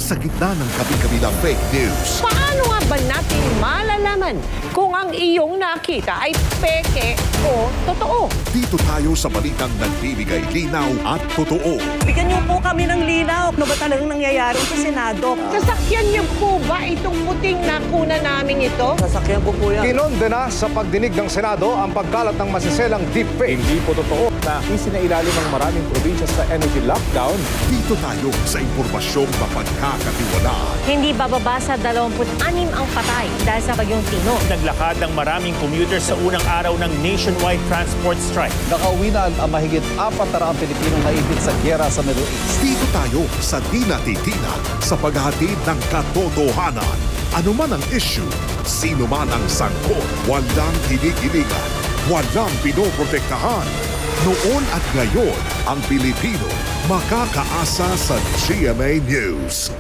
sa gitna ng kabi-kabilang fake news. Paano nga ba natin malalaman kung ang iyong nakita ay peke o totoo? Dito tayo sa balitang nagbibigay linaw at totoo. Bigyan niyo po kami ng linaw. Ano ba talagang nangyayari sa Senado? Sasakyan niyo po ba itong puting nakuna namin ito? Sasakyan ko po yan. Kinondena sa pagdinig ng Senado ang pagkalat ng masiselang deepfake. Hindi po totoo na isinailalim ng maraming probinsya sa energy lockdown. Dito tayo sa impormasyong mapagkakatiwalaan. Hindi bababa sa 26 ang patay dahil sa bagyong Tino. Naglakad ng maraming commuters sa unang araw ng nationwide transport strike. Nakauwi na ang mahigit 400 Pilipinong naipit sa gyera sa Middle East. Dito tayo sa Di Natitina sa paghahatid ng katotohanan. Ano man ang issue, sino man ang sangkot, walang kinikilingan, walang pinoprotektahan. Noon at ngayon, ang Pilipino makakaasa sa GMA News.